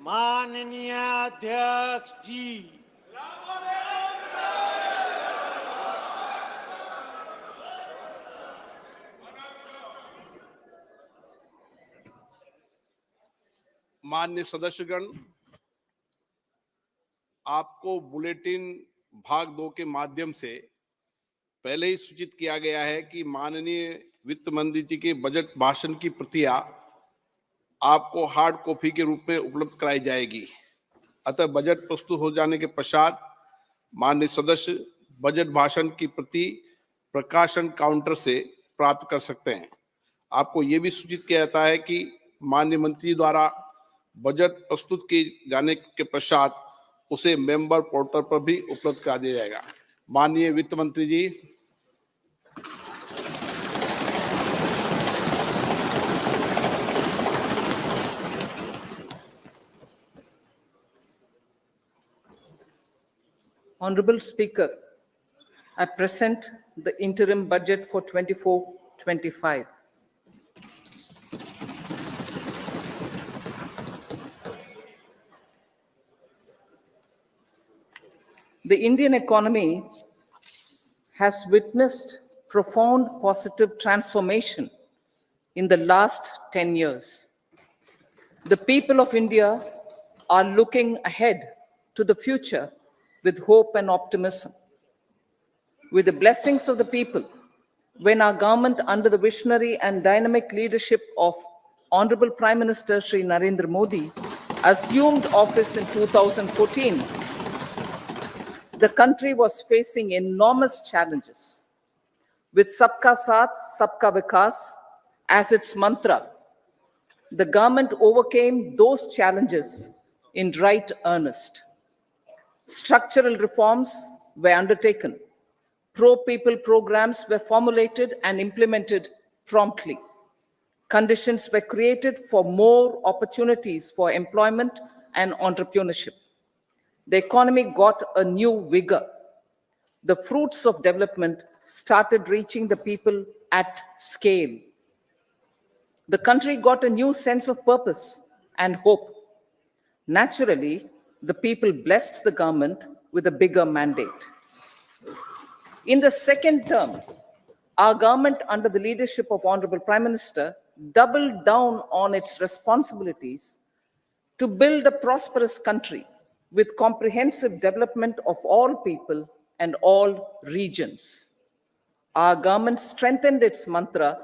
माननीय अध्यक्ष जी, माननीय सदस्यगण, आपको बुलेटिन भाग 2 के माध्यम से पहले ही सूचित किया गया है कि माननीय वित्त मंत्री जी के बजट भाषण की प्रतियां आपको हार्ड कॉपी के रूप में उपलब्ध कराई जाएगी। अतः बजट प्रस्तुत हो जाने के पश्चात माननीय सदस्य बजट भाषण की प्रति प्रकाशन काउंटर से प्राप्त कर सकते हैं। आपको ये भी सूचित किया जाता है कि माननीय मंत्री द्वारा बजट प्रस्तुत किए जाने के पश्चात उसे मेंबर पोर्टल पर भी उपलब्ध करा दिया जाएगा। माननीय वित्त मंत्री जी। Honorable Speaker, I present the interim budget for 24-25. The Indian economy has witnessed profound positive transformation in the last 10 years. The people of India are looking ahead to the future with hope and optimism. With the blessings of the people, when our government, under the visionary and dynamic leadership of Honorable Prime Minister Shri Narendra Modi, assumed office in 2014, the country was facing enormous challenges. With Sabka Saath, Sabka Vikas as its mantra, the government overcame those challenges in right earnest. Structural reforms were undertaken. Pro-people programs were formulated and implemented promptly. Conditions were created for more opportunities for employment and entrepreneurship. The economy got a new vigor. The fruits of development started reaching the people at scale. The country got a new sense of purpose and hope. Naturally, the people blessed the government with a bigger mandate. In the second term, our government, under the leadership of Honorable Prime Minister, doubled down on its responsibilities to build a prosperous country with comprehensive development of all people and all regions. Our government strengthened its mantra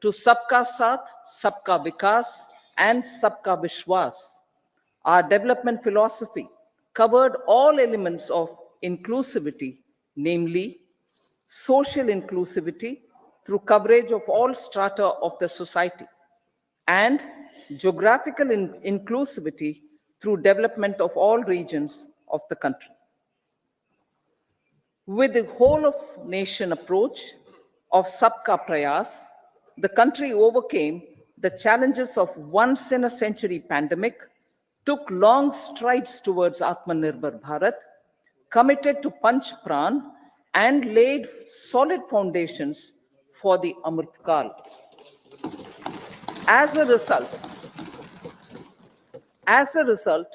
to Sabka Saath, Sabka Vikas, and Sabka Vishwas. Our development philosophy covered all elements of inclusivity, namely social inclusivity through coverage of all strata of the society, and geographical inclusivity through development of all regions of the country. With the whole of nation approach of Sabka Prayas, the country overcame the challenges of once in a century pandemic, took long strides towards Atmanirbhar Bharat, committed to Panch Pran, and laid solid foundations for the Amrit Kal. As a result,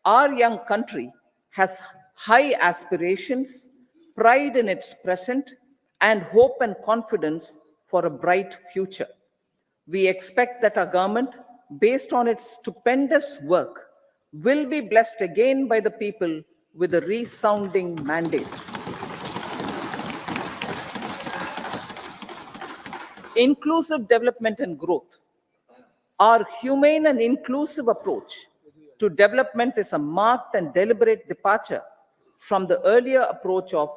our young country has high aspirations, pride in its present, and hope and confidence for a bright future. We expect that our government, based on its stupendous work, will be blessed again by the people with a resounding mandate. Inclusive development and growth. Our humane and inclusive approach to development is a marked and deliberate departure from the earlier approach of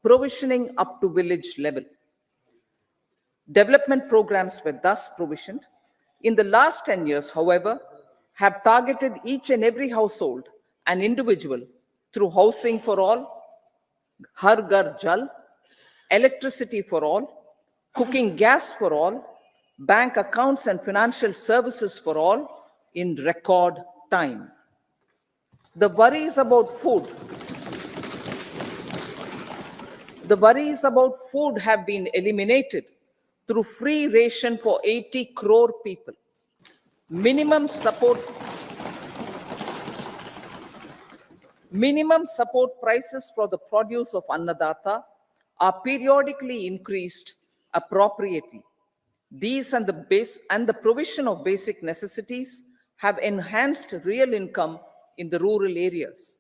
provisioning up to village level. Development programs were thus provisioned. In the last 10 years, however, have targeted each and every household and individual through housing for all, Har Ghar Jal, electricity for all, cooking gas for all, bank accounts and financial services for all in record time. The worries about food have been eliminated through free ration for 80 crore people. Minimum support Minimum support prices for the produce of Annadata are periodically increased appropriately. These and the provision of basic necessities have enhanced real income in the rural areas.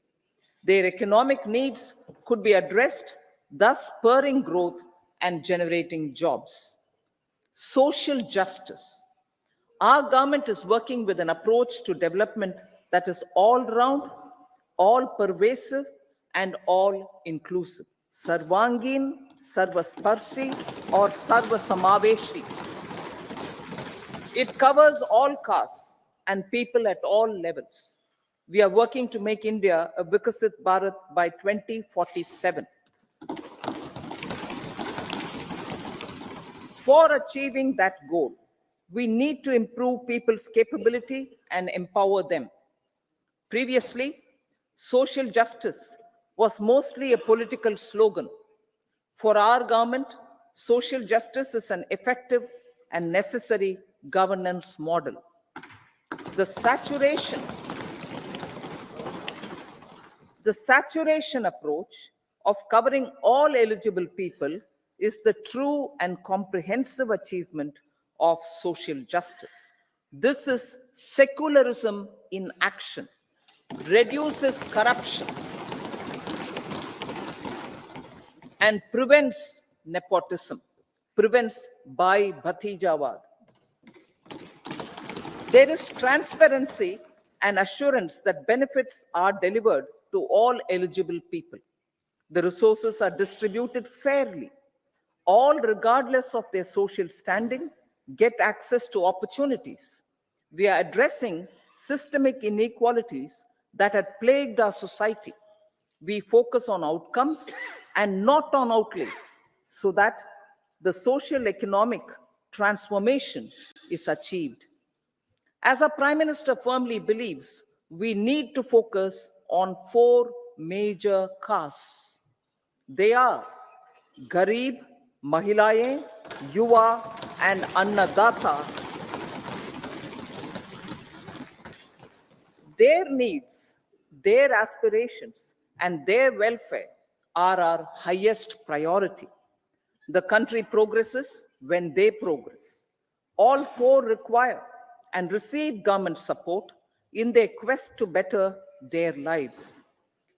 Their economic needs could be addressed, thus spurring growth and generating jobs. Social justice. Our government is working with an approach to development that is all round, all pervasive, and all inclusive. Sarvangin, Sarvasparshi, or Sarvasamaveshi. It covers all castes and people at all levels. We are working to make India a Vikasit Bharat by 2047. For achieving that goal, we need to improve people's capability and empower them. Previously, social justice was mostly a political slogan. For our government, social justice is an effective and necessary governance model. The saturation approach of covering all eligible people is the true and comprehensive achievement of social justice. This is secularism in action, reduces corruption, and prevents nepotism, prevents Bhai Bhatijawad. There is transparency and assurance that benefits are delivered to all eligible people. The resources are distributed fairly. All, regardless of their social standing, get access to opportunities. We are addressing systemic inequalities that had plagued our society. We focus on outcomes and not on outlays so that the social economic transformation is achieved. As our Prime Minister firmly believes, we need to focus on 4 major castes. They are Garib, Mahilaye, Yuva, and Annadata. Their needs, their aspirations, and their welfare are our highest priority. The country progresses when they progress. All 4 require and receive government support in their quest to better their lives.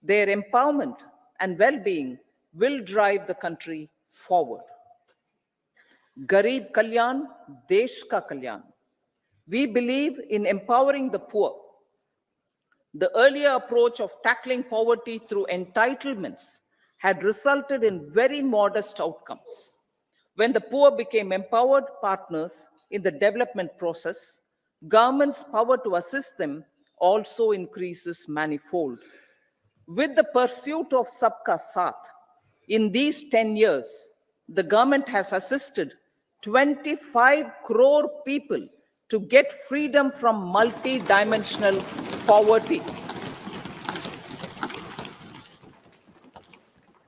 Their empowerment and well-being will drive the country forward. Garib Kalyan, Desh Ka Kalyan. We believe in empowering the poor. The earlier approach of tackling poverty through entitlements had resulted in very modest outcomes. When the poor became empowered partners in the development process, government's power to assist them also increases manifold. With the pursuit of Sabka Saath, in these 10 years, the government has assisted 25 crore people to get freedom from multi-dimensional poverty.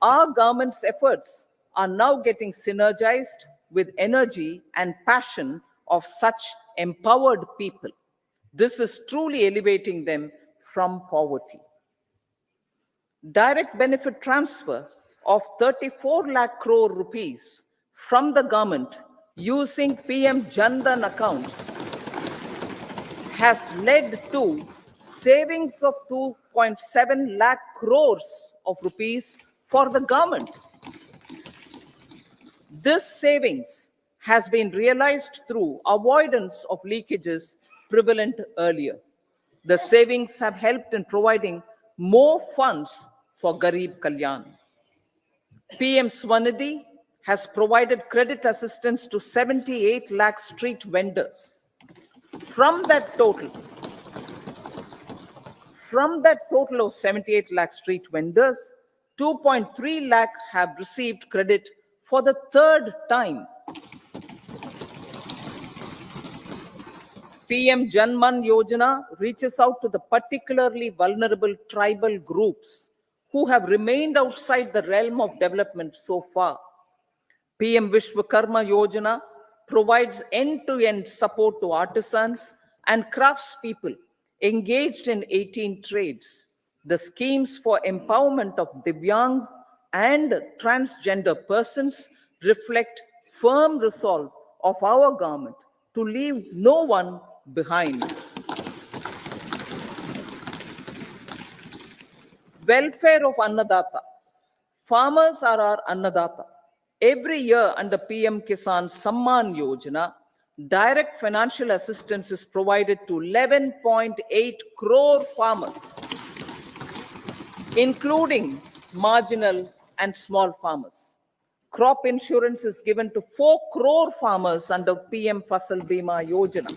Our government's efforts are now getting synergized with energy and passion of such empowered people. This is truly elevating them from poverty. Direct benefit transfer of 34 lakh crore rupees from the government using PM Jan Dhan accounts has led to savings of 2.7 lakh crores of rupees for the government. This savings has been realized through avoidance of leakages prevalent earlier. The savings have helped in providing more funds for Garib Kalyan. PM Swanidhi has provided credit assistance to 78 lakh street vendors. From that total of 78 lakh street vendors, 2.3 lakh have received credit for the 3rd time. PM Janman Yojana reaches out to the particularly vulnerable tribal groups who have remained outside the realm of development so far. PM Vishwakarma Yojana provides end-to-end support to artisans and craftspeople engaged in 18 trades. The schemes for empowerment of Divyangs and transgender persons reflect firm resolve of our government to leave no one behind. Welfare of Annadata. Farmers are our Annadata. Every year under PM Kisan Samman Yojana, direct financial assistance is provided to 11.8 crore farmers, including marginal and small farmers. Crop insurance is given to 4 crore farmers under PM Fasal Bima Yojana.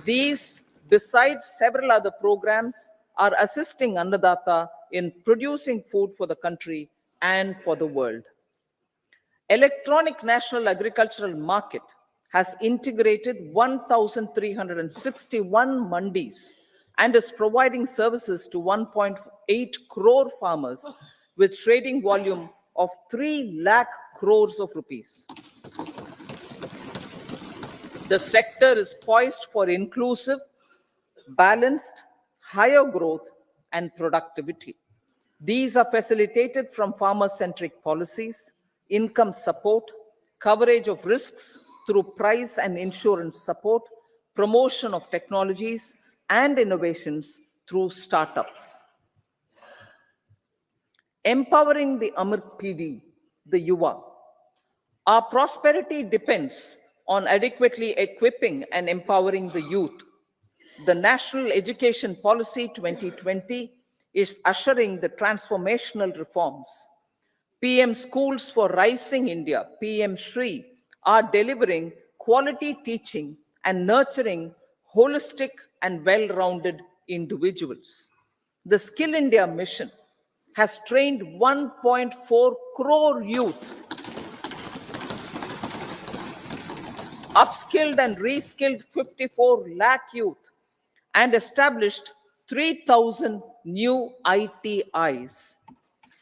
These, besides several other programs, are assisting Annadata in producing food for the country and for the world. Electronic National Agricultural Market has integrated 1,361 mandis and is providing services to 1.8 crore farmers with trading volume of 3 lakh crores of rupees. The sector is poised for inclusive, balanced, higher growth and productivity. These are facilitated from farmer-centric policies, income support, coverage of risks through price and insurance support, promotion of technologies and innovations through startups. Empowering the Amrit PD, the Yuva. Our prosperity depends on adequately equipping and empowering the youth. The National Education Policy 2020 is ushering the transformational reforms. PM Schools for Rising India, PM Shri, are delivering quality teaching and nurturing holistic and well-rounded individuals. The Skill India mission has trained 1.4 crore youth, upskilled and reskilled 54 lakh youth, and established 3,000 new ITIs.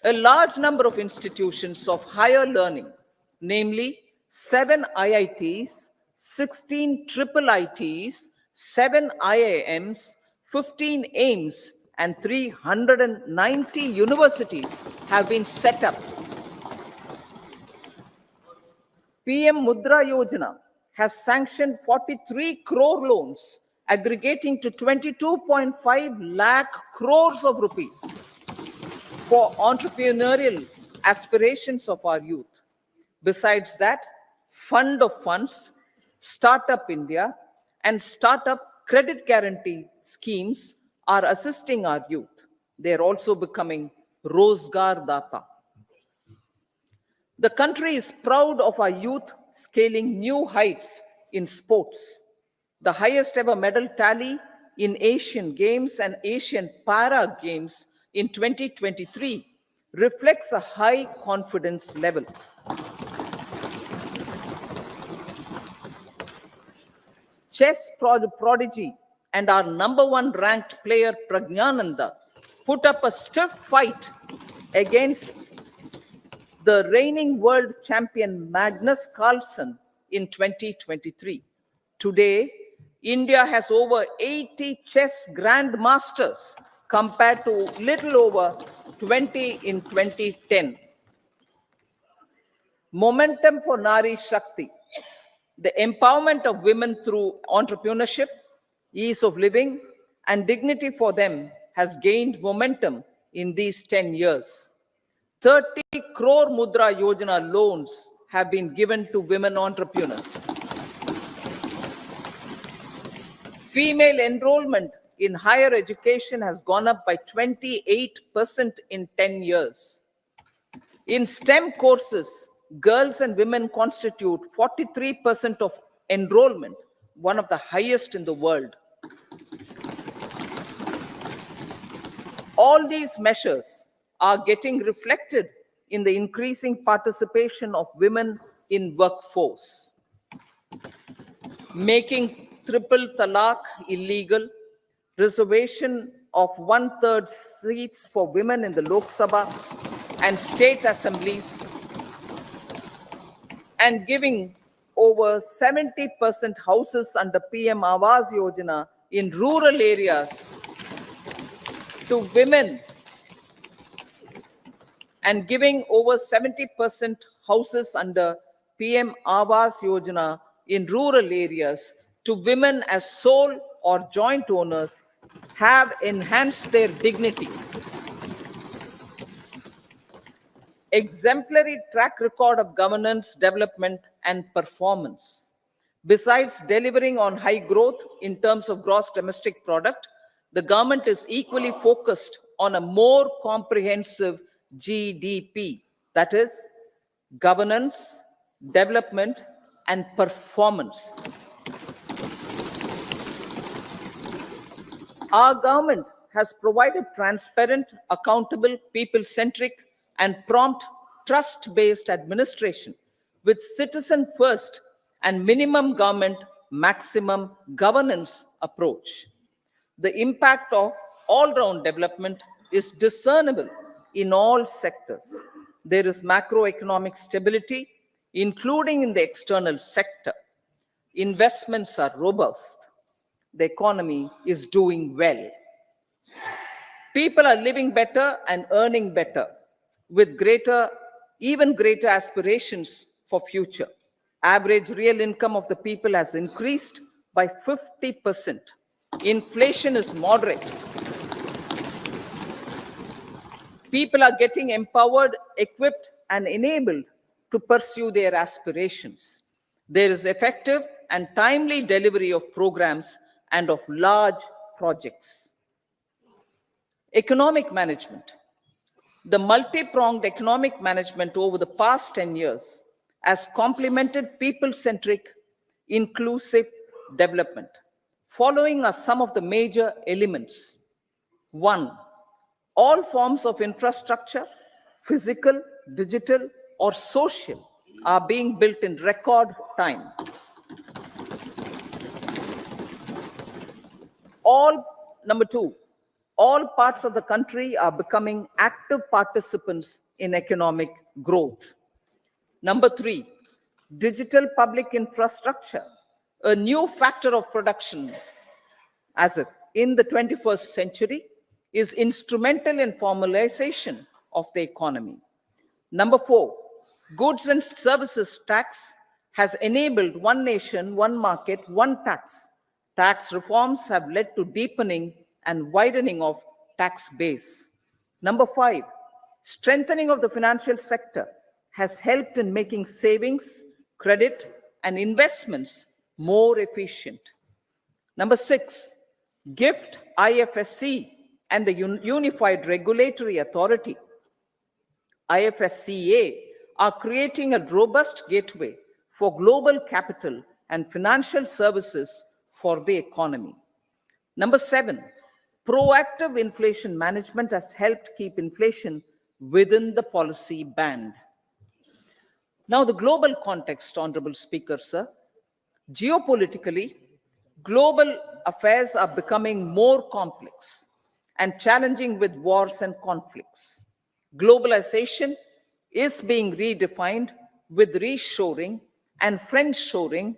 A large number of institutions of higher learning, namely 7 IITs, 16 triple ITs, 7 IIMs, 15 AIMS, and 390 universities have been set up. PM Mudra Yojana has sanctioned 43 crore loans aggregating to 22.5 lakh crores of rupees for entrepreneurial aspirations of our youth. Besides that, Fund of Funds, Startup India, and Startup Credit Guarantee schemes are assisting our youth. They are also becoming Rozgar Data. The country is proud of our youth scaling new heights in sports. The highest ever medal tally in Asian Games and Asian Para Games in 2023 reflects a high confidence level. Chess prodigy and our #1 ranked player Pragnananda put up a stiff fight against the reigning world champion Magnus Carlsen in 2023. Today, India has over 80 chess grandmasters compared to little over 20 in 2010. Momentum for Nari Shakti. The empowerment of women through entrepreneurship, ease of living, and dignity for them has gained momentum in these 10 years. 30 crore Mudra Yojana loans have been given to women entrepreneurs. Female enrollment in higher education has gone up by 28% in 10 years. In STEM courses, girls and women constitute 43% of enrollment, one of the highest in the world. All these measures are getting reflected in the increasing participation of women in workforce. Making triple talaq illegal, reservation of 1/3 seats for women in the Lok Sabha and state assemblies, and giving over 70% houses under PM Awas Yojana in rural areas to women and giving over 70% houses under PM Awas Yojana in rural areas to women as sole or joint owners have enhanced their dignity. Exemplary track record of governance, development, and performance. Besides delivering on high growth in terms of gross domestic product, the government is equally focused on a more comprehensive GDP, that is, governance, development, and performance. Our government has provided transparent, accountable, people-centric, and prompt, trust-based administration with citizen first and minimum government, maximum governance approach. The impact of all-round development is discernible in all sectors. There is macroeconomic stability, including in the external sector. Investments are robust. The economy is doing well. People are living better and earning better with even greater aspirations for future. Average real income of the people has increased by 50%. Inflation is moderate. People are getting empowered, equipped, and enabled to pursue their aspirations. There is effective and timely delivery of programs and of large projects. Economic management. The multi-pronged economic management over the past 10 years has complemented people-centric, inclusive development. Following are some of the major elements. 1. All forms of infrastructure, physical, digital, or social, are being built in record time. Number 2, all parts of the country are becoming active participants in economic growth. Number 3, digital public infrastructure, a new factor of production as if in the 21st century, is instrumental in formalization of the economy. Number 4, goods and services tax has enabled one nation, one market, one tax. Tax reforms have led to deepening and widening of tax base. Number 5, strengthening of the financial sector has helped in making savings, credit, and investments more efficient. Number 6, GIFT, IFSC, and the Unified Regulatory Authority, IFSCA, are creating a robust gateway for global capital and financial services for the economy. Number 7, proactive inflation management has helped keep inflation within the policy band. Now, the global context, Honorable Speaker, sir. Geopolitically, global affairs are becoming more complex and challenging with wars and conflicts. Globalization is being redefined with reshoring and friendshoring,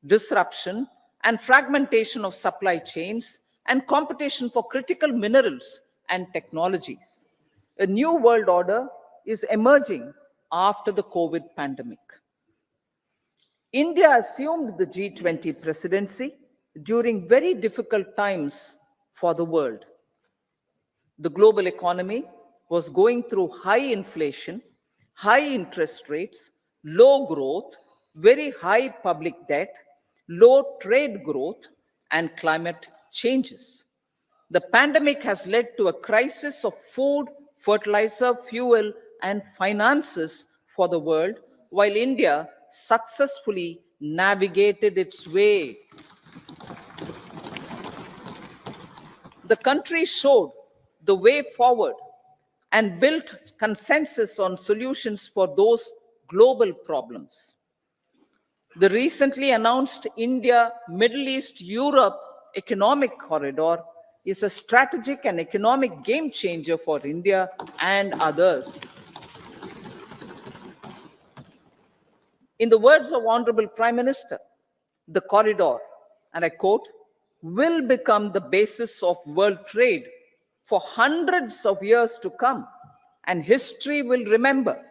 disruption and fragmentation of supply chains, and competition for critical minerals and technologies. A new world order is emerging after the COVID pandemic. India assumed the G20 presidency during very difficult times for the world. The global economy was going through high inflation, high interest rates, low growth, very high public debt, low trade growth, and climate changes. The pandemic has led to a crisis of food, fertilizer, fuel, and finances for the world, while India successfully navigated its way. The country showed the way forward and built consensus on solutions for those global problems. The recently announced India-Middle East-Europe economic corridor is a strategic and economic game changer for India and others. In the words of Honorable Prime Minister, the corridor, and I quote, will become the basis of world trade for hundreds of years to come, and history will remember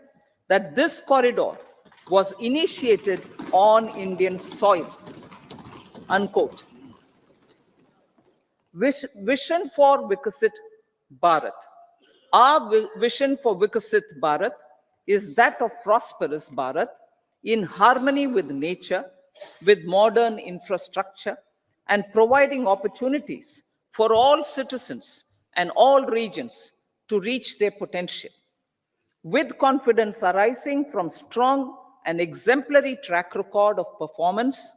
that this corridor was initiated on Indian soil. Unquote. Vision for Vikasit Bharat. Our vision for Vikasit Bharat is that of prosperous Bharat in harmony with nature, with modern infrastructure, and providing opportunities for all citizens and all regions to reach their potential. With confidence arising from strong and exemplary track record of performance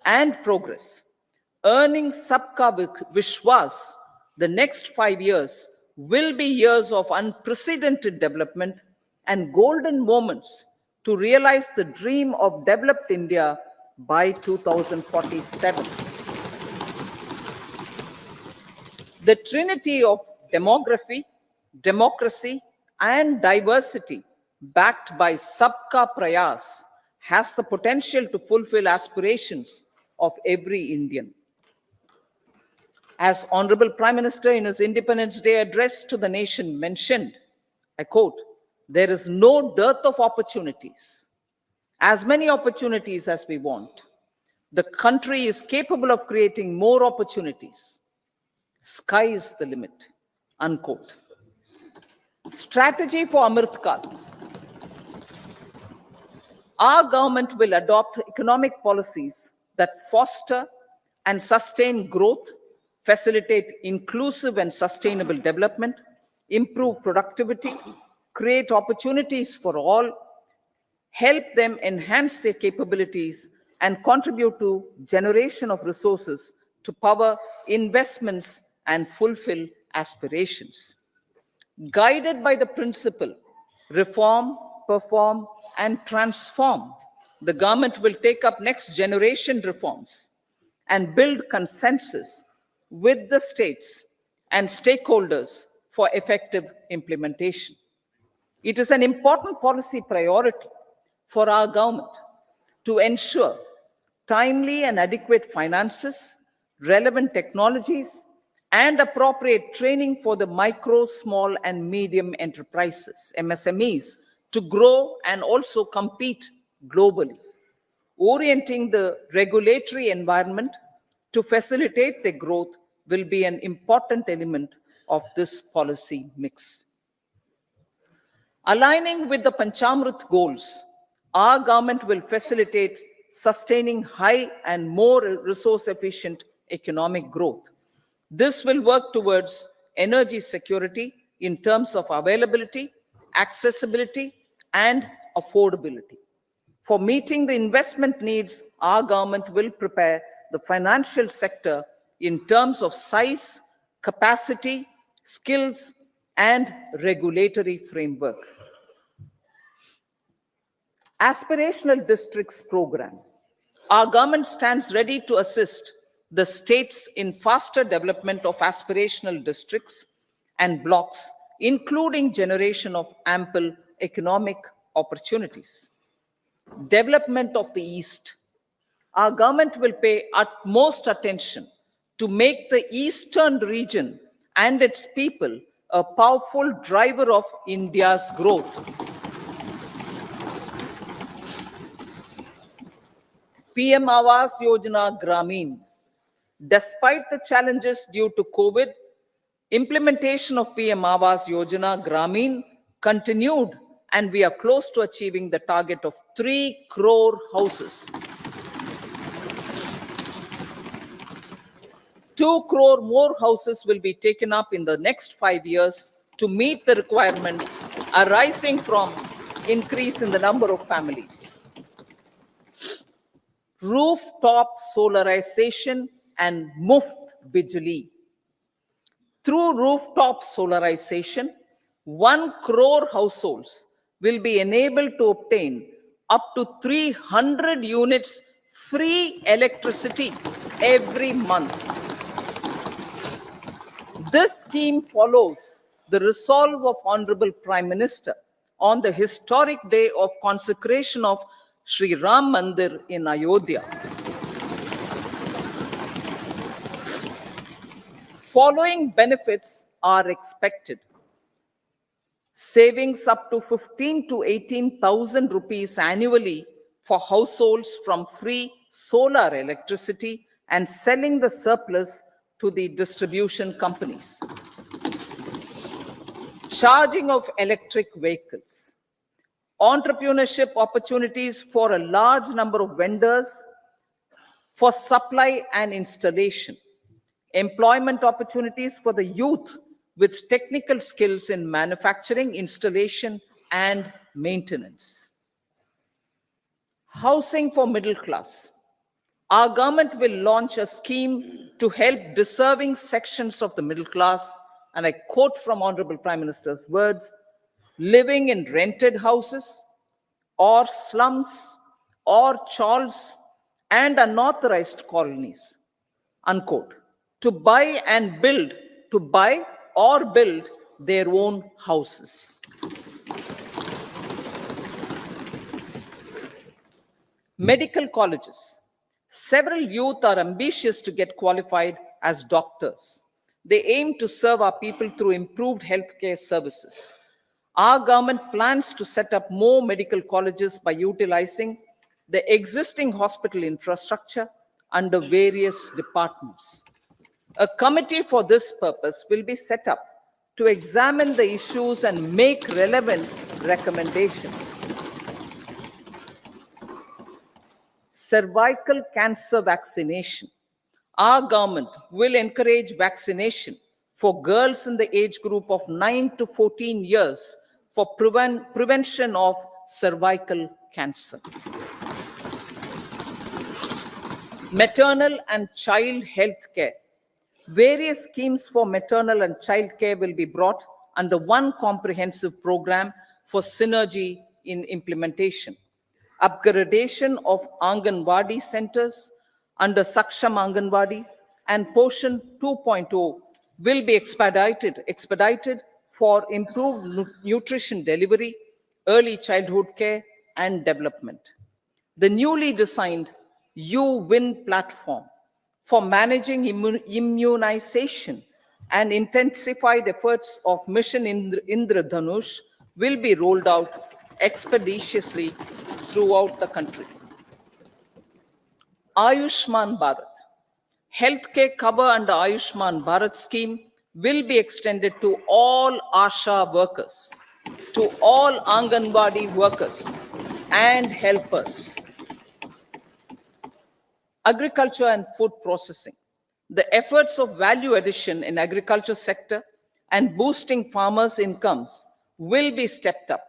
and progress, earning Sabka Vishwas, the next 5 years will be years of unprecedented development and golden moments to realize the dream of developed India by 2047. The trinity of demography, democracy, and diversity, backed by Sabka Prayas, has the potential to fulfill aspirations of every Indian. As Honorable Prime Minister in his Independence Day address to the nation mentioned, I quote, "There is no dearth of opportunities, as many opportunities as we want. The country is capable of creating more opportunities. Sky is the limit." Unquote. Strategy for Amrit Kal. Our government will adopt economic policies that foster and sustain growth, facilitate inclusive and sustainable development, improve productivity, create opportunities for all, help them enhance their capabilities, and contribute to generation of resources to power investments and fulfill aspirations. Guided by the principle, reform, perform, and transform, the government will take up next generation reforms and build consensus with the states and stakeholders for effective implementation. It is an important policy priority for our government to ensure timely and adequate finances, relevant technologies, and appropriate training for the micro, small, and medium enterprises, MSMEs, to grow and also compete globally. Orienting the regulatory environment to facilitate their growth will be an important element of this policy mix. Aligning with the Panchamrit goals, our government will facilitate sustaining high and more resource-efficient economic growth. This will work towards energy security in terms of availability, accessibility, and affordability. For meeting the investment needs, our government will prepare the financial sector in terms of size, capacity, skills, and regulatory framework. Aspirational Districts Program. Our government stands ready to assist the states in faster development of aspirational districts and blocks, including generation of ample economic opportunities. Development of the East. Our government will pay utmost attention to make the Eastern region and its people a powerful driver of India's growth. PM Awas Yojana Gramin. Despite the challenges due to COVID, implementation of PM Awas Yojana Gramin continued, and we are close to achieving the target of 3 crore houses. 2 crore more houses will be taken up in the next 5 years to meet the requirement arising from increase in the number of families. Rooftop solarization and Muft Bijli. Through rooftop solarization, 1 crore households will be enabled to obtain up to 300 units free electricity every month. This scheme follows the resolve of Honorable Prime Minister on the historic day of consecration of Sri Ram Mandir in Ayodhya. Following benefits are expected. Savings up to 15 to 18,000 rupees annually for households from free solar electricity and selling the surplus to the distribution companies. Charging of electric vehicles. Entrepreneurship opportunities for a large number of vendors for supply and installation. Employment opportunities for the youth with technical skills in manufacturing, installation, and maintenance. Housing for middle class. Our government will launch a scheme to help deserving sections of the middle class, and I quote from Honorable Prime Minister's words, living in rented houses or slums or chawls and unauthorized colonies, unquote, to buy or build their own houses. Medical colleges. Several youth are ambitious to get qualified as doctors. They aim to serve our people through improved healthcare services. Our government plans to set up more medical colleges by utilizing the existing hospital infrastructure under various departments. A committee for this purpose will be set up to examine the issues and make relevant recommendations. Cervical cancer vaccination. Our government will encourage vaccination for girls in the age group of 9 to 14 years for prevention of cervical cancer. Maternal and child health care. Various schemes for maternal and child care will be brought under one comprehensive program for synergy in implementation. Upgradation of Anganwadi centers under Saksham Anganwadi and Poshan 2.0 will be expedited for improved nutrition delivery, early childhood care, and development. The newly designed U-Win platform for managing immunization and intensified efforts of Mission Indradhanush will be rolled out expeditiously throughout the country. Ayushman Bharat. Healthcare cover under Ayushman Bharat scheme will be extended to all ASHA workers, to all Anganwadi workers and helpers. Agriculture and food processing. The efforts of value addition in agriculture sector and boosting farmers' incomes will be stepped up.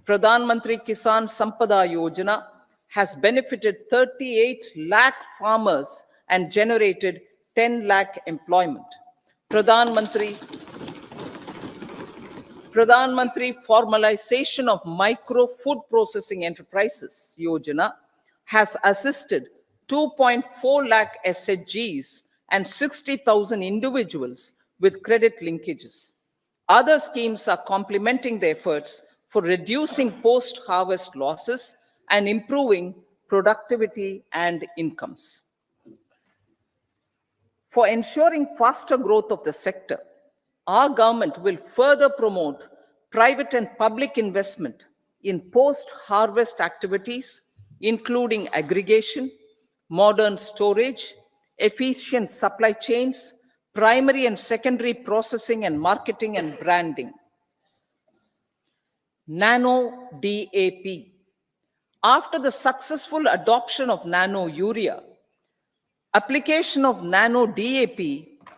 Pradhan Mantri Kisan Sampada Yojana has benefited 38 lakh farmers and generated 10 lakh employment. Pradhan Mantri Formalization of Micro Food Processing Enterprises Yojana has assisted 2.4 lakh SHGs and 60,000 individuals with credit linkages. Other schemes are complementing the efforts for reducing post-harvest losses and improving productivity and incomes. For ensuring faster growth of the sector, our government will further promote private and public investment in post-harvest activities, including aggregation, modern storage, efficient supply chains, primary and secondary processing and marketing and branding. Nano DAP. After the successful adoption of nano urea, application of nano DAP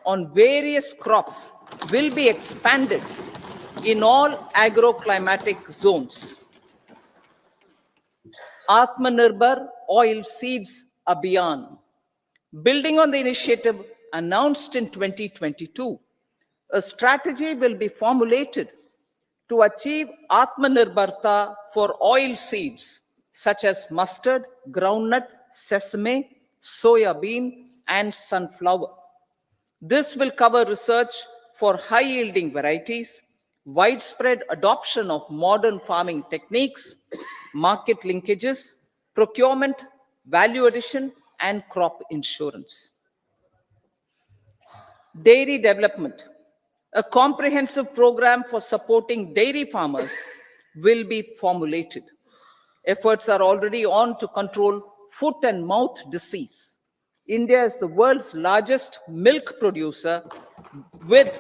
on various crops will be expanded in all agroclimatic zones. Atmanirbhar Oil Seeds Abhiyan. Building on the initiative announced in 2022, a strategy will be formulated to achieve Atmanirbharta for oil seeds such as mustard, groundnut, sesame, soya bean, and sunflower. This will cover research for high-yielding varieties, widespread adoption of modern farming techniques, market linkages, procurement, value addition, and crop insurance. Dairy development. A comprehensive program for supporting dairy farmers will be formulated. Efforts are already on to control foot and mouth disease. India is the world's largest milk producer with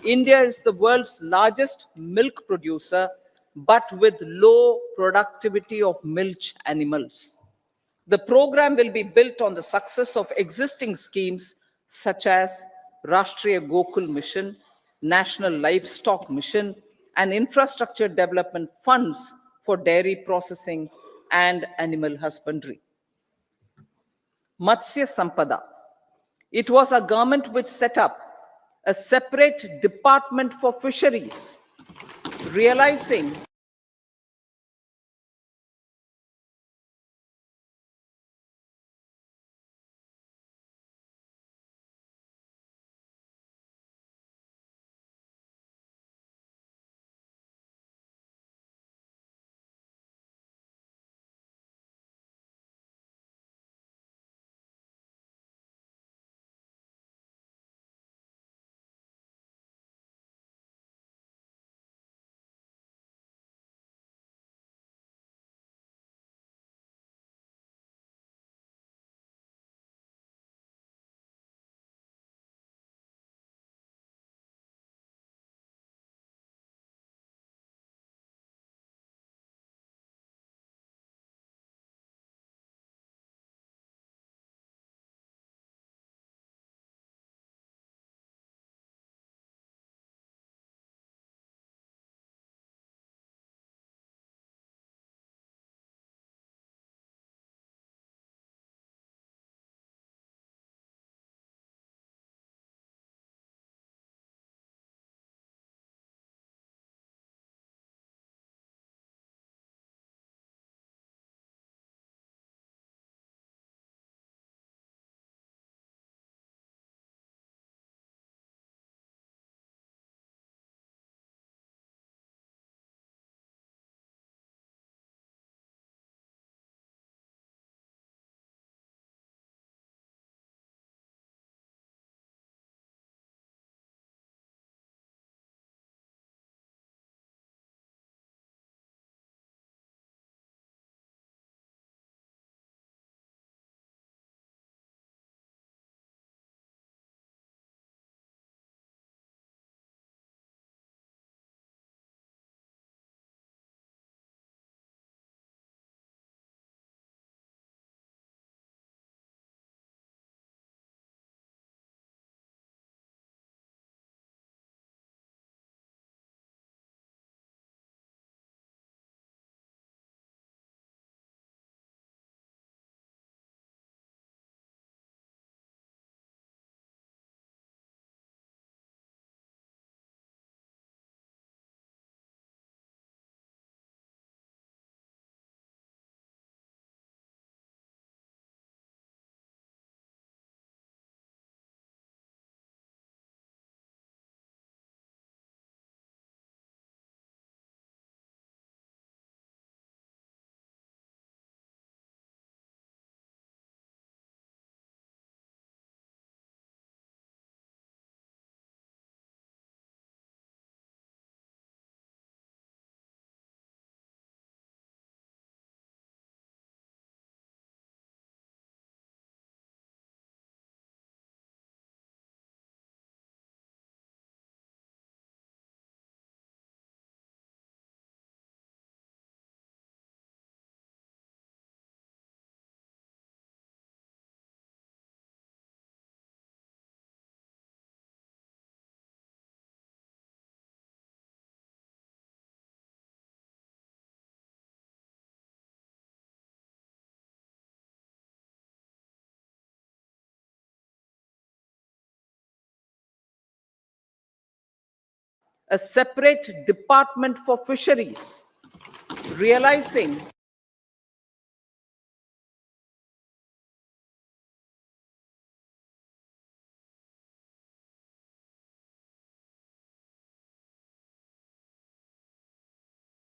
India is the world's largest milk producer, but with low productivity of milch animals. The program will be built on the success of existing schemes such as Rashtriya Gokul Mission, National Livestock Mission, and infrastructure development funds for dairy processing and animal husbandry. Matsya Sampada. It was our government which set up a separate department for fisheries, realizing a separate department for fisheries, realizing